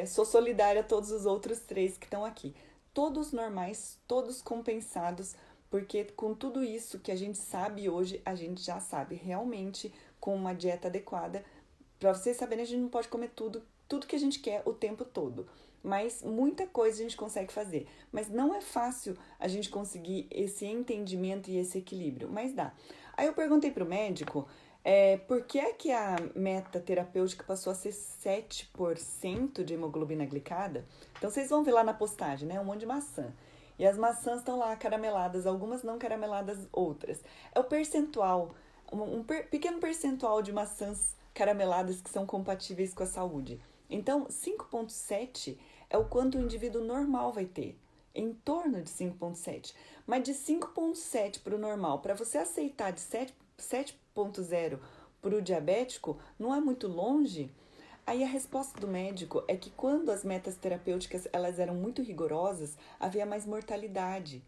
sou solidária a todos os outros 3 que estão aqui. Todos normais, todos compensados, porque com tudo isso que a gente sabe hoje, a gente já sabe realmente com uma dieta adequada. Para vocês saberem, a gente não pode comer tudo que a gente quer o tempo todo. Mas muita coisa a gente consegue fazer. Mas não é fácil a gente conseguir esse entendimento e esse equilíbrio, mas dá. Aí eu perguntei pro médico por que é que a meta terapêutica passou a ser 7% de hemoglobina glicada. Então vocês vão ver lá na postagem, né? Um monte de maçã. E as maçãs estão lá carameladas, algumas não carameladas, outras. É o percentual, pequeno percentual de maçãs carameladas que são compatíveis com a saúde. Então, 5,7 é o quanto o indivíduo normal vai ter. Em torno de 5,7. Mas de 5,7 para o normal, para você aceitar de 7,0 para o diabético, não é muito longe. Aí a resposta do médico é que quando as metas terapêuticas elas eram muito rigorosas, havia mais mortalidade.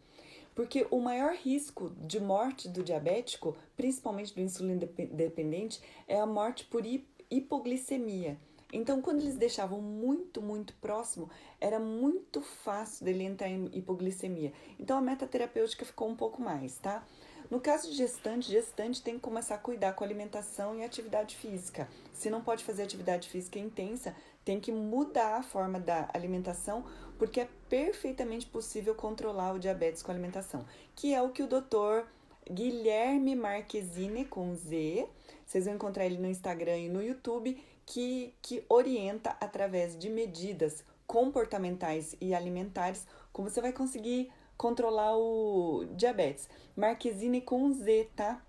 Porque o maior risco de morte do diabético, principalmente do insulino dependente, é a morte por hipoglicemia. Então, quando eles deixavam muito, muito próximo, era muito fácil dele entrar em hipoglicemia. Então, a meta terapêutica ficou um pouco mais, tá? No caso de gestante tem que começar a cuidar com alimentação e atividade física. Se não pode fazer atividade física intensa, tem que mudar a forma da alimentação, porque é perfeitamente possível controlar o diabetes com alimentação, que é o que o doutor Guilherme Marquezine, com Z, vocês vão encontrar ele no Instagram e no YouTube, que orienta através de medidas comportamentais e alimentares como você vai conseguir controlar o diabetes. Marquezine com Z, tá?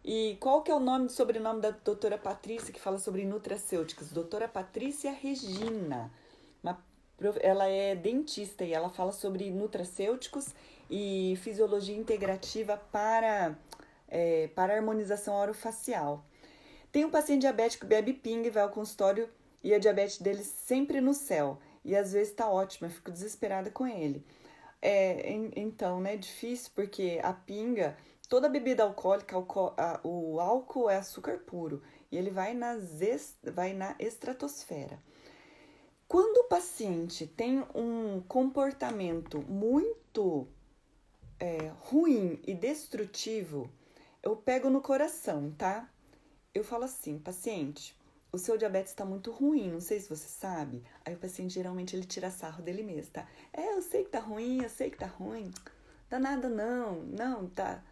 E qual que é o nome e sobrenome da doutora Patrícia, que fala sobre nutracêuticas? Doutora Patrícia Regina. Ela é dentista e ela fala sobre nutracêuticos e fisiologia integrativa para harmonização orofacial. Tem um paciente diabético que bebe pinga e vai ao consultório e a diabetes dele sempre no céu. E às vezes tá ótima, eu fico desesperada com ele. Então, né, difícil porque a pinga, toda bebida alcoólica, o álcool é açúcar puro e ele vai na estratosfera. Quando o paciente tem um comportamento muito ruim e destrutivo, eu pego no coração, tá? Eu falo assim, paciente, o seu diabetes está muito ruim, não sei se você sabe. Aí o paciente geralmente ele tira sarro dele mesmo, tá? Eu sei que tá ruim, eu sei que tá ruim. Dá nada não, tá.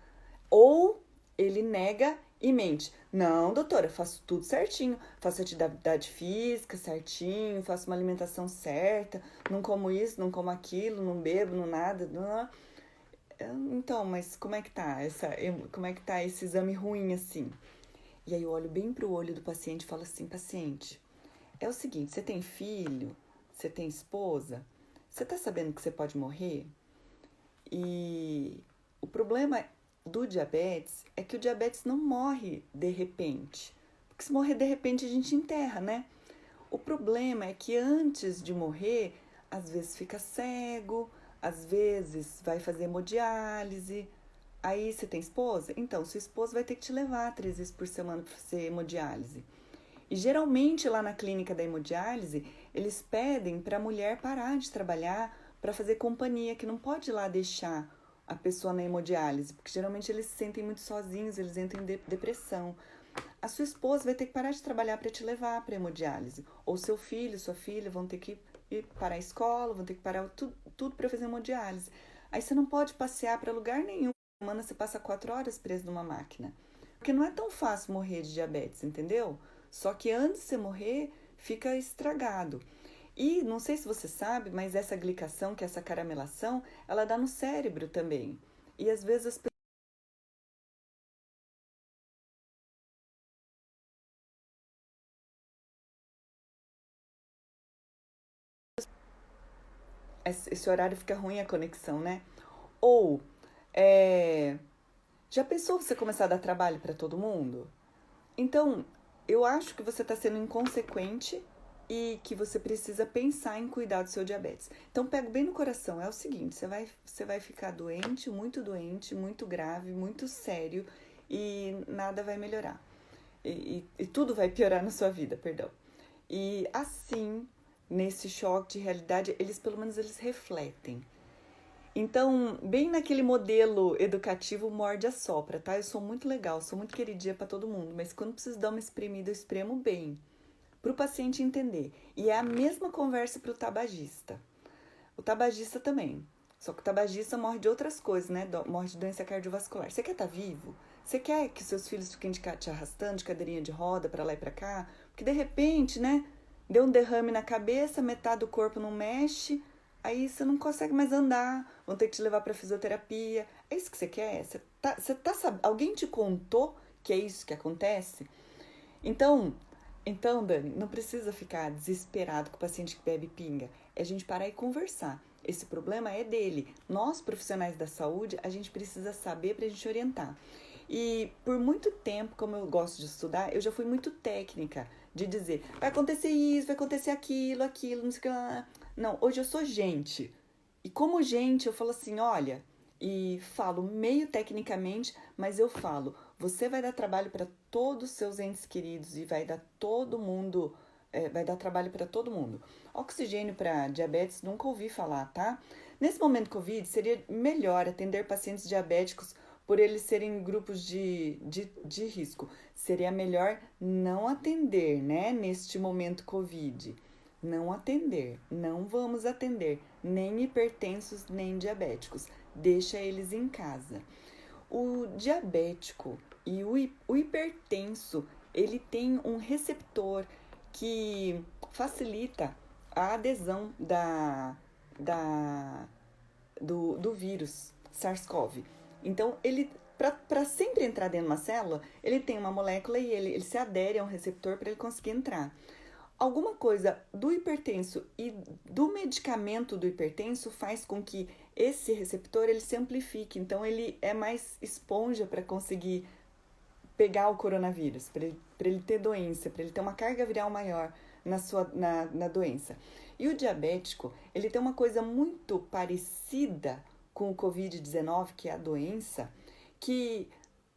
Ou ele nega e mente. Não, doutora, eu faço tudo certinho. Faço atividade física certinho, faço uma alimentação certa, não como isso, não como aquilo, não bebo, não nada. Não. Então, mas como é que tá como é que tá esse exame ruim assim? E aí eu olho bem pro olho do paciente e falo assim, paciente, é o seguinte, você tem filho? Você tem esposa? Você tá sabendo que você pode morrer? E o problema do diabetes é que o diabetes não morre de repente. Porque se morrer de repente a gente enterra, né? O problema é que antes de morrer, às vezes fica cego, às vezes vai fazer hemodiálise. Aí você tem esposa? Então, sua esposa vai ter que te levar 3 vezes por semana para fazer hemodiálise. E geralmente lá na clínica da hemodiálise, eles pedem para a mulher parar de trabalhar para fazer companhia, que não pode ir lá deixar a pessoa na hemodiálise, porque geralmente eles se sentem muito sozinhos, eles entram em depressão. A sua esposa vai ter que parar de trabalhar para te levar para hemodiálise, ou seu filho, sua filha vão ter que ir para a escola, vão ter que parar tudo para fazer hemodiálise. Aí você não pode passear para lugar nenhum. Semana você passa 4 horas preso numa máquina. Porque não é tão fácil morrer de diabetes, entendeu? Só que antes de você morrer, fica estragado. E não sei se você sabe, mas essa glicação, que é essa caramelação, ela dá no cérebro também. E às vezes as esse horário fica ruim a conexão, né? Ou, é, já pensou você começar a dar trabalho para todo mundo? Então, eu acho que você está sendo inconsequente e que você precisa pensar em cuidar do seu diabetes. Então, pego bem no coração. É o seguinte, você vai ficar doente, muito grave, muito sério e nada vai melhorar. E tudo vai piorar na sua vida, perdão. E assim, nesse choque de realidade, eles pelo menos eles refletem. Então, bem naquele modelo educativo morde a sopra, tá? Eu sou muito legal, sou muito queridinha para todo mundo, mas quando preciso dar uma espremida, eu espremo bem, para o paciente entender. E é a mesma conversa para o tabagista. O tabagista também. Só que o tabagista morre de outras coisas, né? Morre de doença cardiovascular. Você quer estar vivo? Você quer que seus filhos fiquem te arrastando de cadeirinha de roda para lá e para cá? Porque de repente, né? Deu um derrame na cabeça, metade do corpo não mexe, aí você não consegue mais andar, vão ter que te levar para fisioterapia. É isso que você quer? Alguém te contou que é isso que acontece? Então, Dani, não precisa ficar desesperado com o paciente que bebe pinga. É a gente parar e conversar. Esse problema é dele. Nós, profissionais da saúde, a gente precisa saber para a gente orientar. E por muito tempo, como eu gosto de estudar, eu já fui muito técnica de dizer, vai acontecer isso, vai acontecer aquilo, não sei o que lá. Não, hoje eu sou gente. E como gente, eu falo assim, olha, e falo meio tecnicamente, mas eu falo, você vai dar trabalho para todos os seus entes queridos e vai dar todo mundo, vai dar trabalho para todo mundo. Oxigênio para diabetes, nunca ouvi falar, tá? Nesse momento Covid, seria melhor atender pacientes diabéticos por eles serem grupos de risco. Seria melhor não atender, né, neste momento Covid. Não atender, não vamos atender nem hipertensos nem diabéticos. Deixa eles em casa. O diabético e o hipertenso, ele tem um receptor que facilita a adesão da, do vírus SARS-CoV. Então, ele para sempre entrar dentro de uma célula, ele tem uma molécula e ele se adere a um receptor para ele conseguir entrar. Alguma coisa do hipertenso e do medicamento do hipertenso faz com que esse receptor ele se amplifique, então ele é mais esponja para conseguir pegar o coronavírus, para ele ter doença, para ele ter uma carga viral maior na doença. E o diabético, ele tem uma coisa muito parecida com o Covid-19, que é a doença, que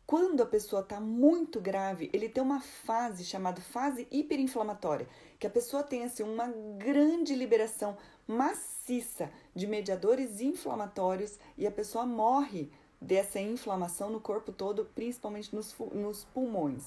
quando a pessoa está muito grave, ele tem uma fase chamada fase hiperinflamatória, que a pessoa tem assim, uma grande liberação maciça de mediadores inflamatórios e a pessoa morre dessa inflamação no corpo todo, principalmente nos pulmões.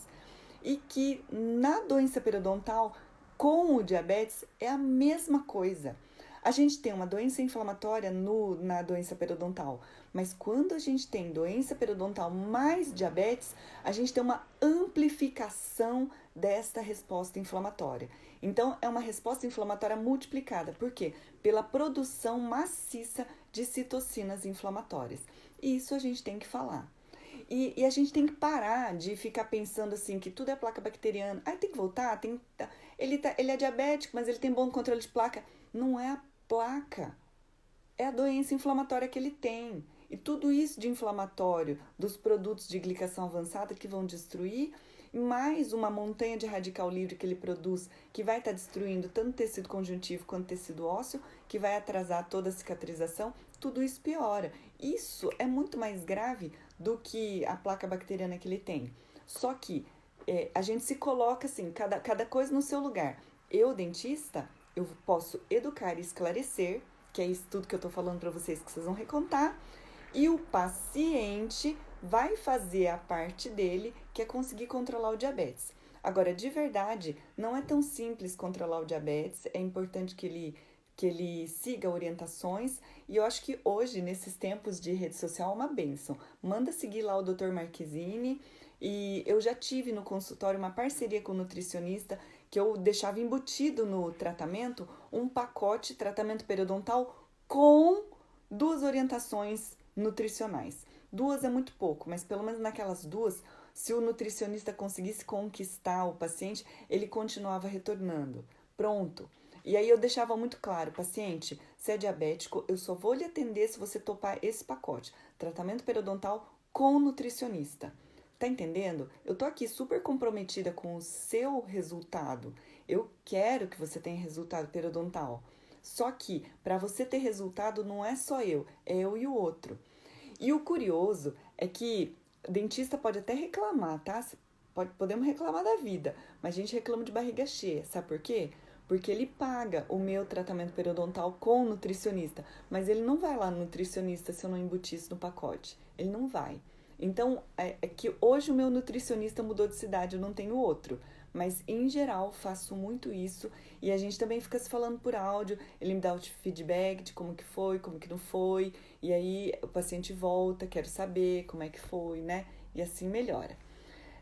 E que na doença periodontal, com o diabetes, é a mesma coisa. A gente tem uma doença inflamatória na doença periodontal, mas quando a gente tem doença periodontal mais diabetes, a gente tem uma amplificação desta resposta inflamatória. Então, é uma resposta inflamatória multiplicada. Por quê? Pela produção maciça de citocinas inflamatórias. Isso a gente tem que falar. E a gente tem que parar de ficar pensando assim, que tudo é placa bacteriana. Ah, tem que voltar, ele é diabético, mas ele tem bom controle de placa. Não é a placa, é a doença inflamatória que ele tem. E tudo isso de inflamatório, dos produtos de glicação avançada que vão destruir, mais uma montanha de radical livre que ele produz, que vai estar destruindo tanto tecido conjuntivo quanto tecido ósseo, que vai atrasar toda a cicatrização, tudo isso piora. Isso é muito mais grave do que a placa bacteriana que ele tem. Só que a gente se coloca assim, cada coisa no seu lugar. Eu, dentista, eu posso educar e esclarecer, que é isso tudo que eu tô falando para vocês que vocês vão recontar, e o paciente vai fazer a parte dele, que é conseguir controlar o diabetes. Agora, de verdade, não é tão simples controlar o diabetes, é importante que ele siga orientações, e eu acho que hoje, nesses tempos de rede social, é uma bênção. Manda seguir lá o Dr. Marquezine, e eu já tive no consultório uma parceria com o nutricionista, que eu deixava embutido no tratamento um pacote tratamento periodontal com 2 orientações nutricionais. 2 é muito pouco, mas pelo menos naquelas 2, se o nutricionista conseguisse conquistar o paciente, ele continuava retornando. Pronto. E aí eu deixava muito claro, paciente, se é diabético, eu só vou lhe atender se você topar esse pacote. Tratamento periodontal com nutricionista. Tá entendendo? Eu tô aqui super comprometida com o seu resultado. Eu quero que você tenha resultado periodontal. Só que para você ter resultado não é só eu, é eu e o outro. E o curioso é que o dentista pode até reclamar, tá? Podemos reclamar da vida, mas a gente reclama de barriga cheia. Sabe por quê? Porque ele paga o meu tratamento periodontal com o nutricionista, mas ele não vai lá no nutricionista se eu não embutir isso no pacote. Ele não vai. Então, é que hoje o meu nutricionista mudou de cidade, eu não tenho outro. Mas, em geral, faço muito isso. E a gente também fica se falando por áudio. Ele me dá o feedback de como que foi, como que não foi. E aí, o paciente volta, quero saber como é que foi, né? E assim melhora.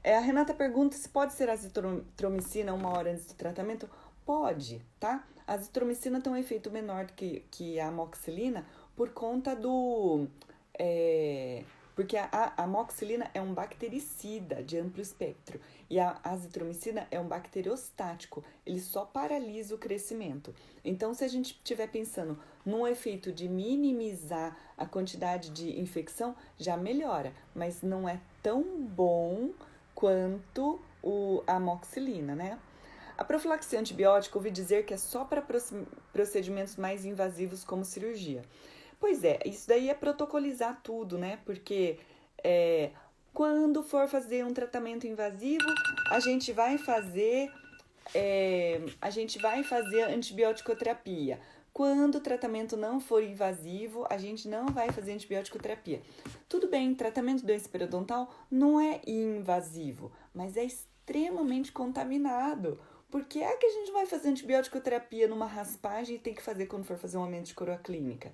A Renata pergunta se pode ser azitromicina 1 hora antes do tratamento. Pode, tá? A azitromicina tem um efeito menor que a amoxicilina por conta do... porque a amoxicilina é um bactericida de amplo espectro e a azitromicina é um bacteriostático, ele só paralisa o crescimento. Então, se a gente estiver pensando num efeito de minimizar a quantidade de infecção, já melhora, mas não é tão bom quanto a amoxicilina, né? A profilaxia antibiótica, ouvi dizer que é só para procedimentos mais invasivos como cirurgia. Pois é, isso daí é protocolizar tudo, né? Porque quando for fazer um tratamento invasivo, a gente vai fazer antibiótico-terapia. Quando o tratamento não for invasivo, a gente não vai fazer antibiótico-terapia. Tudo bem, tratamento de doença periodontal não é invasivo, mas é extremamente contaminado. Por que é que a gente vai fazer antibiótico-terapia numa raspagem e tem que fazer quando for fazer um aumento de coroa clínica?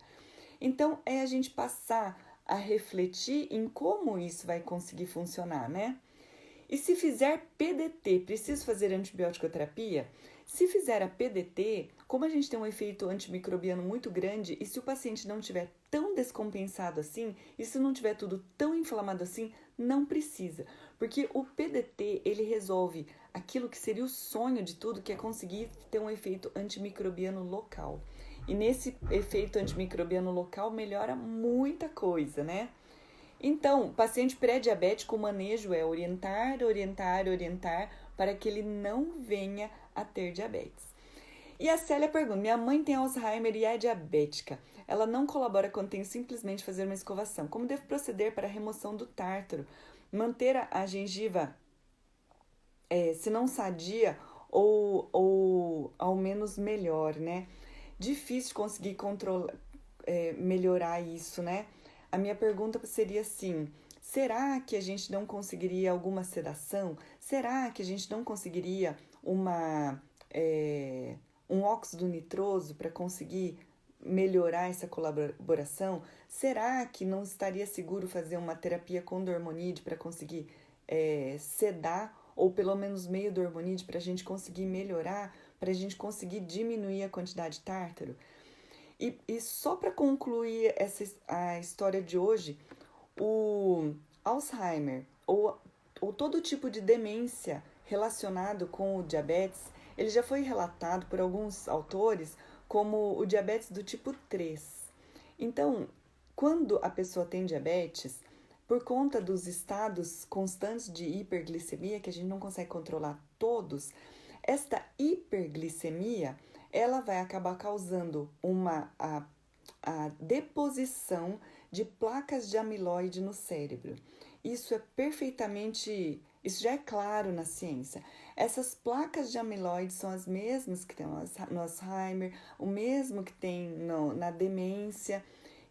Então, é a gente passar a refletir em como isso vai conseguir funcionar, né? E se fizer PDT, preciso fazer antibiótico-terapia? Se fizer a PDT, como a gente tem um efeito antimicrobiano muito grande, e se o paciente não estiver tão descompensado assim, e se não tiver tudo tão inflamado assim, não precisa. Porque o PDT, ele resolve aquilo que seria o sonho de tudo, que é conseguir ter um efeito antimicrobiano local. E nesse efeito antimicrobiano local melhora muita coisa, né? Então, paciente pré-diabético, o manejo é orientar para que ele não venha a ter diabetes. E a Célia pergunta, minha mãe tem Alzheimer e é diabética. Ela não colabora quando tem simplesmente fazer uma escovação. Como devo proceder para a remoção do tártaro? Manter a gengiva, se não sadia, ou ao menos melhor, né? Difícil conseguir melhorar isso, né? A minha pergunta seria assim, será que a gente não conseguiria alguma sedação? Será que a gente não conseguiria um óxido nitroso para conseguir melhorar essa colaboração? Será que não estaria seguro fazer uma terapia com dormonide para conseguir sedar, ou pelo menos meio dormonide para a gente conseguir melhorar, para a gente conseguir diminuir a quantidade de tártaro? E só para concluir a história de hoje, O Alzheimer ou todo tipo de demência relacionado com o diabetes, ele já foi relatado por alguns autores como o diabetes do tipo 3. Então, quando a pessoa tem diabetes, por conta dos estados constantes de hiperglicemia, que a gente não consegue controlar todos, esta hiperglicemia, ela vai acabar causando a deposição de placas de amiloide no cérebro. Isso isso já é claro na ciência. Essas placas de amiloide são as mesmas que tem no Alzheimer, o mesmo que tem na demência.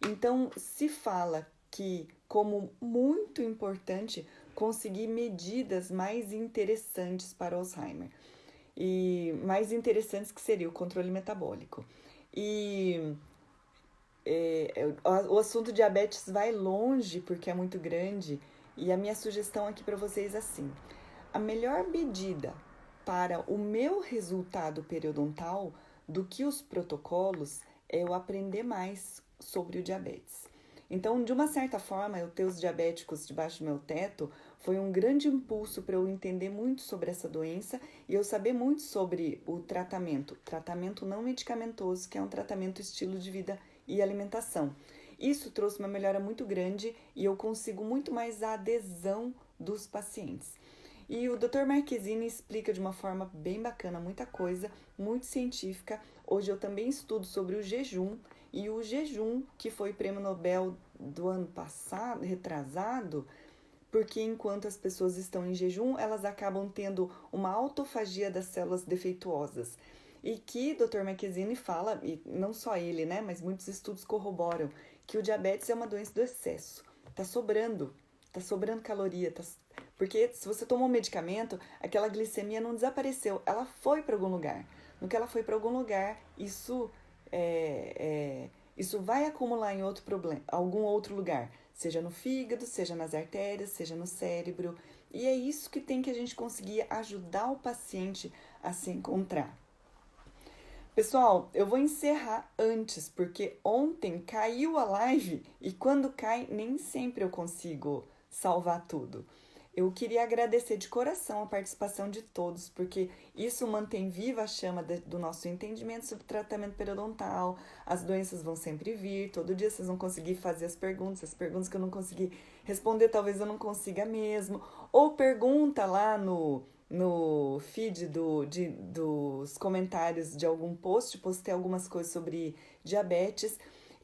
Então, se fala que, como muito importante, conseguir medidas mais interessantes para o Alzheimer. E mais interessantes que seria o controle metabólico. E o assunto diabetes vai longe porque é muito grande. E a minha sugestão aqui para vocês é assim: a melhor medida para o meu resultado periodontal do que os protocolos é eu aprender mais sobre o diabetes. Então, de uma certa forma, eu ter os diabéticos debaixo do meu teto foi um grande impulso para eu entender muito sobre essa doença e eu saber muito sobre o tratamento não medicamentoso, que é um tratamento estilo de vida e alimentação. Isso trouxe uma melhora muito grande e eu consigo muito mais a adesão dos pacientes. E o Dr. Marquezine explica de uma forma bem bacana muita coisa, muito científica. Hoje eu também estudo sobre o jejum, e o jejum, que foi prêmio Nobel do ano passado, retrasado, porque enquanto as pessoas estão em jejum, elas acabam tendo uma autofagia das células defeituosas. E que Dr. Marquezine fala, e não só ele, né, mas muitos estudos corroboram, que o diabetes é uma doença do excesso. Tá sobrando caloria, porque se você tomou um medicamento, aquela glicemia não desapareceu, ela foi para algum lugar. No que ela foi para algum lugar, isso vai acumular em algum outro lugar, seja no fígado, seja nas artérias, seja no cérebro. E é isso que tem que a gente conseguir ajudar o paciente a se encontrar. Pessoal, eu vou encerrar antes, porque ontem caiu a live e quando cai, nem sempre eu consigo salvar tudo. Eu queria agradecer de coração a participação de todos, porque isso mantém viva a chama do nosso entendimento sobre tratamento periodontal. As doenças vão sempre vir, todo dia vocês vão conseguir fazer as perguntas que eu não consegui responder, talvez eu não consiga mesmo. Ou pergunta lá no feed dos comentários de algum post, postei algumas coisas sobre diabetes.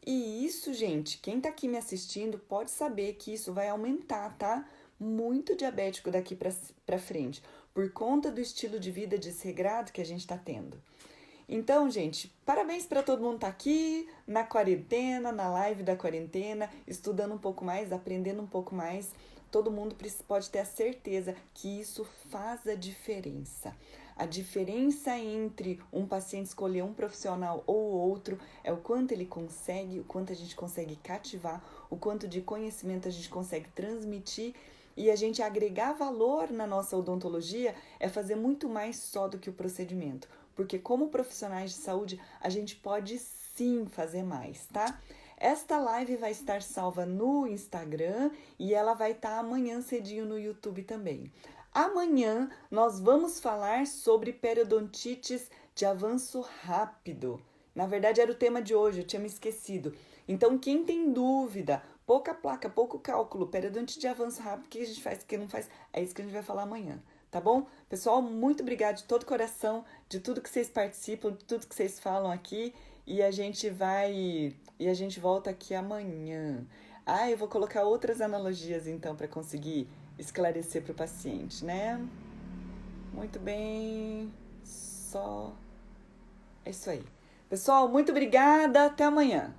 E isso, gente, quem tá aqui me assistindo pode saber que isso vai aumentar, tá? Muito diabético daqui pra frente, por conta do estilo de vida desregrado que a gente tá tendo. Então, gente, parabéns para todo mundo que tá aqui na quarentena, na live da quarentena, estudando um pouco mais, aprendendo um pouco mais. Todo mundo pode ter a certeza que isso faz a diferença. A diferença entre um paciente escolher um profissional ou outro é o quanto ele consegue, o quanto a gente consegue cativar, o quanto de conhecimento a gente consegue transmitir. E a gente agregar valor na nossa odontologia é fazer muito mais só do que o procedimento. Porque como profissionais de saúde, a gente pode sim fazer mais, tá? Esta live vai estar salva no Instagram e ela vai estar amanhã cedinho no YouTube também. Amanhã nós vamos falar sobre periodontites de avanço rápido. Na verdade era o tema de hoje, eu tinha me esquecido. Então quem tem dúvida, pouca placa, pouco cálculo, periodontite de avanço rápido, o que a gente faz, o que não faz, é isso que a gente vai falar amanhã, tá bom? Pessoal, muito obrigada de todo coração, de tudo que vocês participam, de tudo que vocês falam aqui, e a gente volta aqui amanhã. Eu vou colocar outras analogias então para conseguir esclarecer para o paciente, né? Muito bem, é isso aí. Pessoal, muito obrigada, até amanhã.